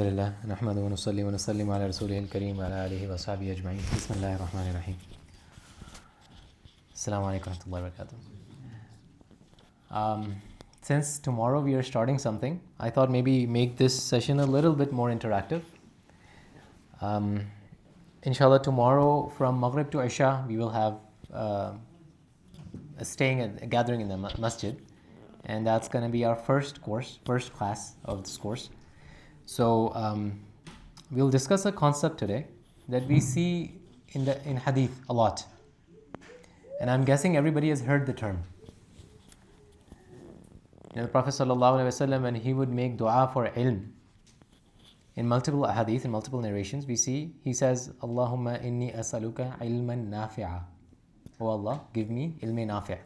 Alhamdulillah, nahmadu wa nusalli wa nusallim ala rasulihil kareem wa ala alihi wa sahbihi ajma'in. Bismillahir Rahmanir Rahim. Assalamu alaikum wa rahmatullahi wa barakatuh. Since tomorrow we are starting something, I thought maybe make this session a little bit more interactive. Inshallah, tomorrow from Maghrib to Isha, we will have a gathering in the masjid, and that's going to be our first class of this course. So we'll discuss a concept today that we see in hadith a lot, and I'm guessing everybody has heard the term. The Prophet ﷺ, when he would make dua for ilm, in multiple hadith, in multiple narrations, we see he says, Allahumma inni as'aluka ilman nafi'a. Oh Allah, give me ilm nafi'.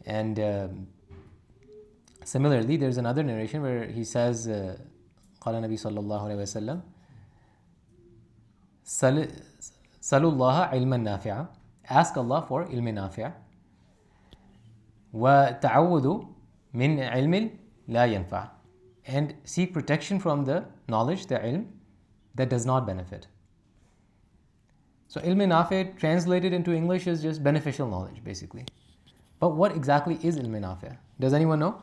And similarly, there's another narration where he says, Qala Nabi sallallahu alayhi wa sallam, Salullaha ilman nafi'a. Ask Allah for ilm nafi'a. Wa ta'awudu min ilmin la yanfa'. And seek protection from the knowledge, the ilm, that does not benefit. So ilm nafi' translated into English is just beneficial knowledge, basically. But what exactly is ilm nafi'? Does anyone know?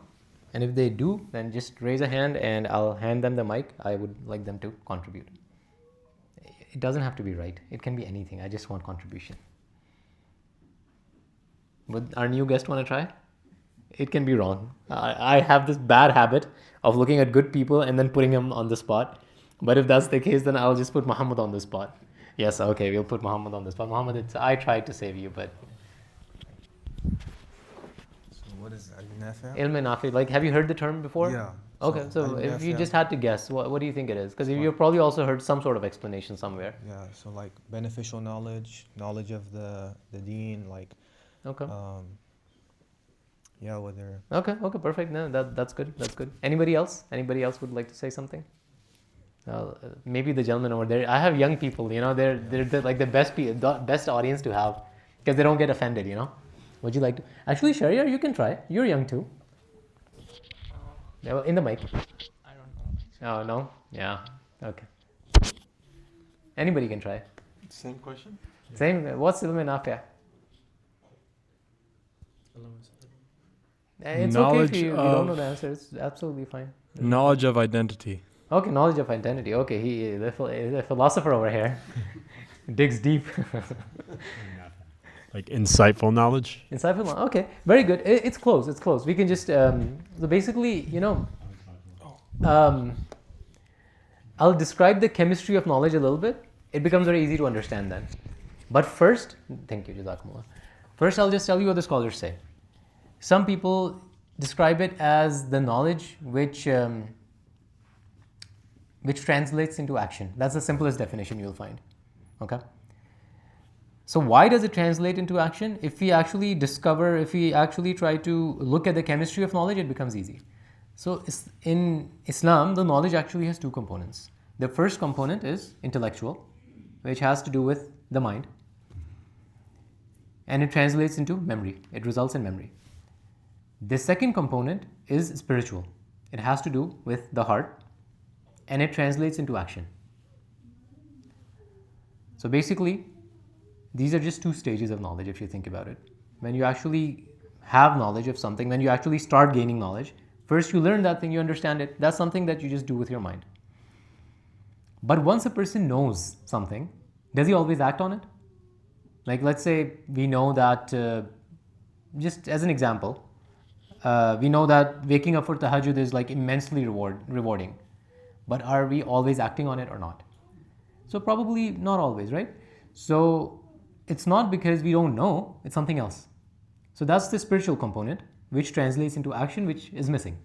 And if they do, then just raise a hand and I'll hand them the mic. I would like them to contribute. It doesn't have to be right. It can be anything. I just want contribution. Would our new guest want to try? It can be wrong. I have this bad habit of looking at good people and then putting them on the spot. But if that's the case, then I'll just put Muhammad on the spot. Yes, okay, we'll put Muhammad on the spot. Muhammad, I tried to save you, but... So what is Ilm-un-Nafi? Ilm-un-Nafi, like, have you heard the term before? Yeah. Okay, so if you just had to guess, what do you think it is? Because you've probably also heard some sort of explanation somewhere. Yeah, so like beneficial knowledge of the deen, like... Okay. Yeah, whether... Okay, perfect. No, that's good. Anybody else would like to say something? Maybe the gentleman over there. I have young people, they're like the best audience to have because they don't get offended, Would you like to? Actually, Sharia, you can try. You're young too. In the mic. I don't know. Oh, no? Yeah. Okay. Anybody can try. Same question? Same. What's Ilm-un-Nafi'? It's okay if you don't know the answer. It's absolutely fine. Knowledge of identity. Okay, knowledge of identity. Okay, the philosopher over here digs deep. Like insightful knowledge? Insightful knowledge. Okay, very good. It's close. We can just, so basically, I'll describe the chemistry of knowledge a little bit. It becomes very easy to understand then. But first, thank you, Jazakumullah. First, I'll just tell you what the scholars say. Some people describe it as the knowledge which translates into action. That's the simplest definition you'll find. Okay? So why does it translate into action? If we actually try to look at the chemistry of knowledge, it becomes easy. So in Islam, the knowledge actually has two components. The first component is intellectual, which has to do with the mind. And it translates into memory. It results in memory. The second component is spiritual. It has to do with the heart, and it translates into action. So basically, these are just two stages of knowledge if you think about it. When you actually have knowledge of something, when you actually start gaining knowledge, first you learn that thing, you understand it. That's something that you just do with your mind. But once a person knows something, does he always act on it? Like let's say we know that, just as an example, we know that waking up for tahajjud is like immensely rewarding. But are we always acting on it or not? So probably not always, right? So it's not because we don't know, it's something else. So that's the spiritual component, which translates into action, which is missing.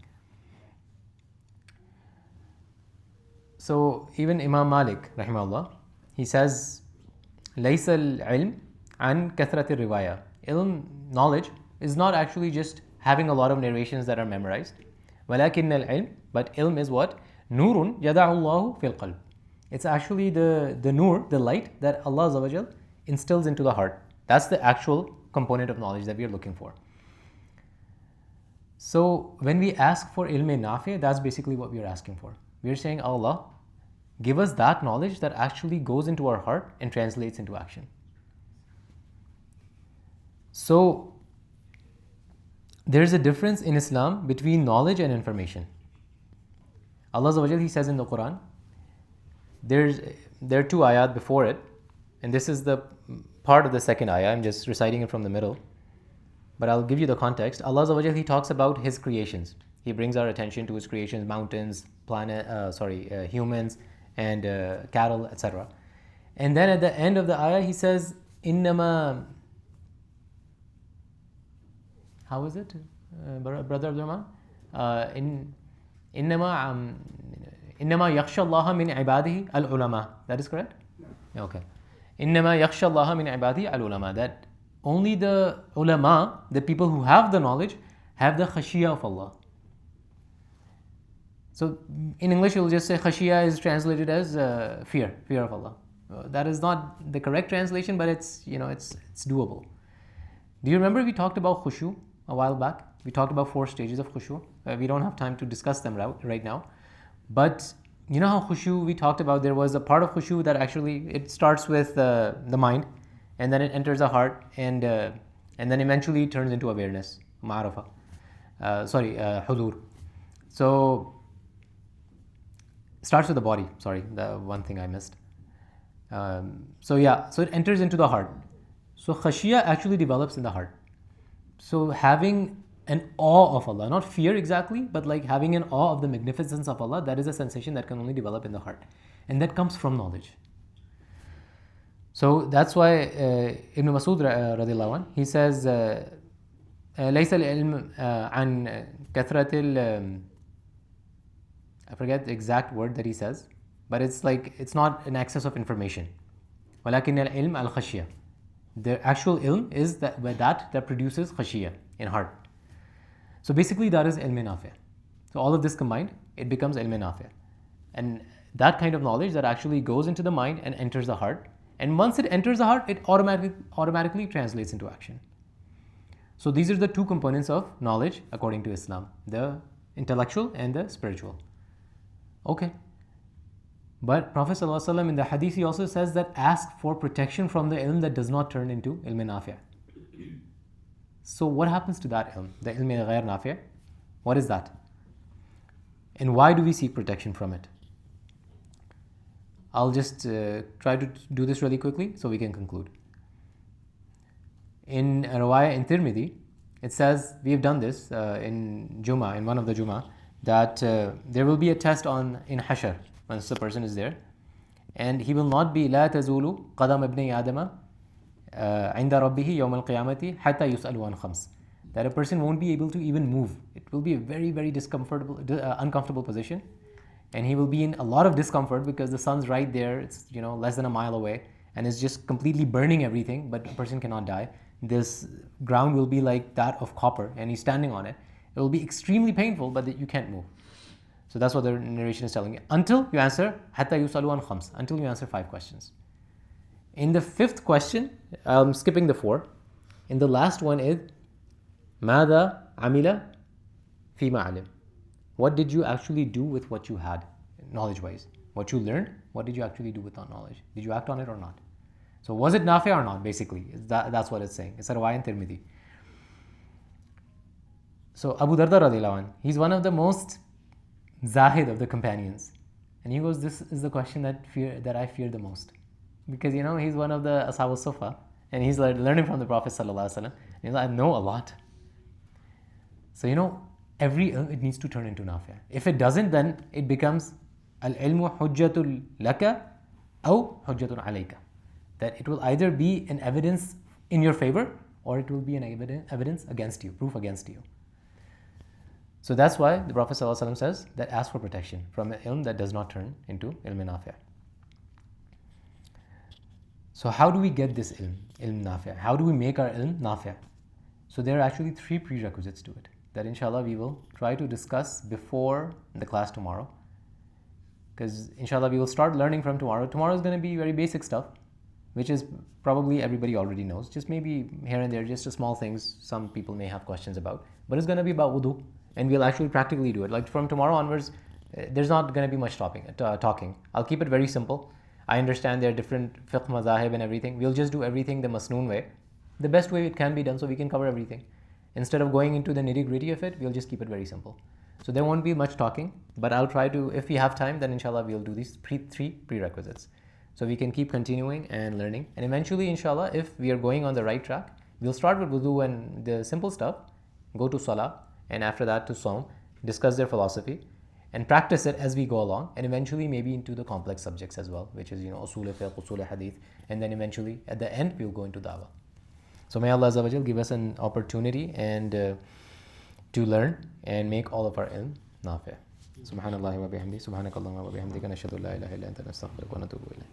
So even Imam Malik, rahimahullah, he says, لَيْسَ الْعِلْمِ عَنْ كَثْرَةِ الرِّوَايَةِ. Ilm, knowledge, is not actually just having a lot of narrations that are memorized. وَلَكِنَّ الْعِلْمِ, but ilm is what? نُورٌ يَدَعُ اللَّهُ فِي الْقَلْبِ. It's actually the nur, the light that Allah Azza wa Jal instills into the heart. That's the actual component of knowledge that we are looking for. So when we ask for Ilm-un-Nafi, that's basically what we are asking for. We are saying, Allah, give us that knowledge that actually goes into our heart and translates into action. So there's a difference in Islam between knowledge and information. Allah Azza wa Jal, He says in the Quran, there are two ayat before it, and this is the part of the second ayah. I'm just reciting it from the middle, but I'll give you the context. Allah Azza wa Jal, He talks about His creations. He brings our attention to His creations, mountains, humans, and cattle, etc. And then at the end of the ayah, He says, "Innama." How is it, Brother Abdurrahman? Innama yakhsha Allah min ibadihi al-ulama. That is correct? No. Okay. Innama yakhsha Allah min ibadihi al-ulama. That only the ulama, the people who have the knowledge, have the khashiyah of Allah. So in English, you'll just say khashiyah is translated as fear of Allah. That is not the correct translation, but it's doable. Do you remember we talked about khushu a while back? We talked about 4 stages of khushu. We don't have time to discuss them right now. But you know how khushu, we talked about, there was a part of khushu that actually, it starts with the mind, and then it enters the heart, and then eventually it turns into awareness, ma'arafah. Hudur. So, starts with the body, the one thing I missed. So it enters into the heart. So khashiyah actually develops in the heart. So having an awe of Allah, not fear exactly, but like having an awe of the magnificence of Allah, that is a sensation that can only develop in the heart. And that comes from knowledge. So that's why Ibn Masud radiallahu anh, he says, ليس العلم عن كثرة I forget the exact word that he says, but it's like, it's not an excess of information. ولكن العلم الخشية. The actual ilm is that produces khashiyah in heart. So basically that is Ilm-un-Nafi. So all of this combined, it becomes Ilm-un-Nafi. And that kind of knowledge that actually goes into the mind and enters the heart. And once it enters the heart, it automatically translates into action. So these are the 2 components of knowledge according to Islam, the intellectual and the spiritual. Okay. But Prophet ﷺ in the hadith, he also says that ask for protection from the ilm that does not turn into ilm-un-nafi'. So what happens to that ilm, the ilm-ghayr nafi'? What is that? And why do we seek protection from it? I'll just try to do this really quickly so we can conclude. In a riwayah in Tirmidhi, it says, we have done this in Jummah, in one of the Jummah, that there will be a test in Hashr, once the person is there, and he will not be لا تزول قدم ابن آدم عند ربه يوم القيامة حتى يسأل عن خمس. That a person won't be able to even move. It will be a very, very uncomfortable position, and he will be in a lot of discomfort because the sun's right there. It's less than a mile away, and it's just completely burning everything. But a person cannot die. This ground will be like that of copper, and he's standing on it. It will be extremely painful, but you can't move. So that's what the narration is telling you. Until you answer, حَتَّى يُسَأَلُوا عَنْ خَمْسٍ, until you answer 5 questions. In the 5th question, I'm skipping the 4. In the last one is, مَاذَا عَمِلَ فِي مَا عَلِمْ. What did you actually do with what you had, knowledge-wise? What you learned, what did you actually do with that knowledge? Did you act on it or not? So was it nafi or not, basically? That's what it's saying. It's a riwayah in Tirmidhi. So Abu Darda radiallahu anh, he's one of the most zahid of the companions. And he goes, this is the question that I fear the most. Because he's one of the Ashab al-Sufa, and he's learning from the Prophet sallallahu alaihi wasallam. And he's like, I know a lot. So every ilm, it needs to turn into nafi'. If it doesn't, then it becomes al-ilmu hujjatul laka aw hujjatun alayka. That it will either be an evidence in your favor, or it will be an evidence against you, proof against you. So that's why the Prophet ﷺ says that ask for protection from an ilm that does not turn into ilm-un-nafi'. So how do we get this ilm-nafi'? How do we make our ilm nafi'? So there are actually 3 prerequisites to it that inshallah we will try to discuss before the class tomorrow. Because inshallah we will start learning from tomorrow. Tomorrow is going to be very basic stuff. which is probably everybody already knows. Just maybe here and there, just small things some people may have questions about. But it's going to be about wudu, and we'll actually practically do it. Like from tomorrow onwards, there's not going to be much talking. I'll keep it very simple. I understand there are different fiqh mazahib and everything. We'll just do everything the masnoon way, the best way it can be done, so we can cover everything. Instead of going into the nitty gritty of it, we'll just keep it very simple. So there won't be much talking, but I'll try to, if we have time, then inshallah we'll do these three prerequisites. So we can keep continuing and learning. And eventually, inshallah, if we are going on the right track, we'll start with wudu and the simple stuff, go to salah, and after that to saum, discuss their philosophy, and practice it as we go along, and eventually maybe into the complex subjects as well, which is, usul fiqh, usul hadith, and then eventually at the end we'll go into dawah. So may Allah Azza wa Jal give us an opportunity and to learn and make all of our ilm nafi'. Subhanallah wa bihamdi, subhanakallahumma wa bihamdika, nashhadu an la ilaha illa anta, nastaghfiruka wa natubu ilayk.